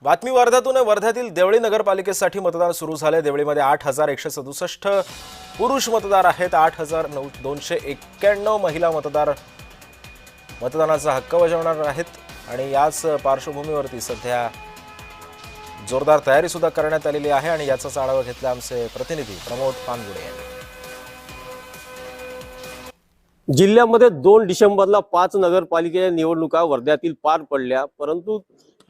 बातमी वर्ध्यातून वर्ध्यातील देवळी नगरपालिकेसाठी मतदान सुरू झाले। देवळीमध्ये 8167 पुरुष मतदार आहेत। 8291 महिला मतदानाचा हक्क बजावणार आहेत आणि याच पार्श्वभूमीवरती सध्या जोरदार तयारी सुद्धा करण्यात आलेली आहे आणि याचाच आढावा घेतला आमचे प्रतिनिधी प्रमोद पानगुडे यांनी। जिल्ह्यामध्ये 2 डिसेंबरला 5 नगरपालिकेच्या निवडणुका वर्ध्यातील पार पडल्या, परंतु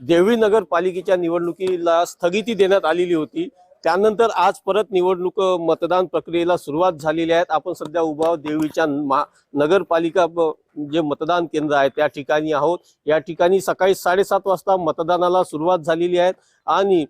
देवळी नगरपालिकेच्या निवडणुकीला स्थगिती देण्यात आलेली होती। त्यानंतर आज परत मतदान प्रक्रियेला सुरुवात झालेली आहे। आपण सध्या उभा आहोत देवळीच्या नगरपालिका जे मतदान केंद्र आहे त्या ठिकाणी आहोत। या ठिकाणी सकाळी 7:30 वाजता मतदानाला सुरुवात झालेली आहे आणि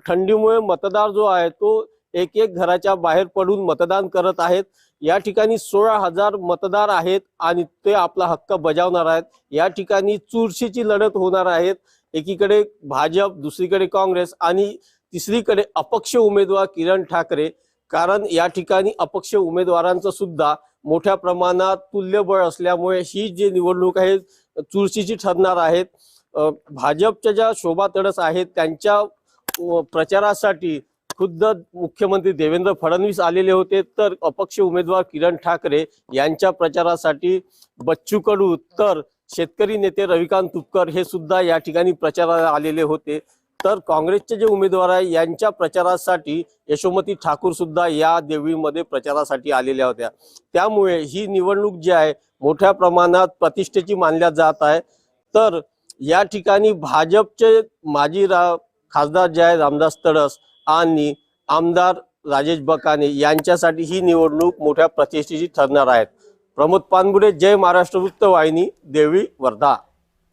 थंडीमुळे मतदार जो आहे तो एक घराच्या बाहेर पडून मतदान करत आहेत। या ठिकाणी 16,000 मतदार आहेत आणि ते आपला हक्क बजावणार आहेत। या ठिकाणी चुरशीची लढत होणार आहे। एकीकडे भाजप, दुसरीकडे काँग्रेस आणि तिसरीकडे अपक्ष उमेदवार किरण ठाकरे। कारण या ठिकाणी अपक्ष उमेदवारांचं सुद्धा मोठ्या प्रमाणात तुल्यबळ असल्यामुळे ही जी निवडणूक आहे चुरशीची ठरणार आहे। भाजपच्या ज्या शोभा तडस आहेत त्यांच्या प्रचारासाठी खुद्द मुख्यमंत्री देवेंद्र फडणवीस आलेले होते, तर अपक्ष उमेदवार किरण ठाकरे यांच्या प्रचारासाठी बच्चू कडू तर शेतकरी नेते रविकांत तुपकर हे सुद्धा या ठिकाणी प्रचाराला आलेले होते। तर काँग्रेसचे जे उमेदवार आहे यांच्या प्रचारासाठी यशोमती ठाकूर सुद्धा या देवळीमध्ये प्रचारासाठी आलेल्या होत्या। त्यामुळे ही निवडणूक जी आहे मोठ्या प्रमाणात प्रतिष्ठेची मानल्या जात आहे। तर या ठिकाणी भाजपचे माजी खासदार जे आहे रामदास तडस आणि आमदार राजेश बकाने यांच्यासाठी ही निवडणूक मोठ्या प्रतिष्ठेची ठरणार आहे। प्रमोद पानगुडे, जय महाराष्ट्र वृत्तवाहिनी, देवळी, वर्धा।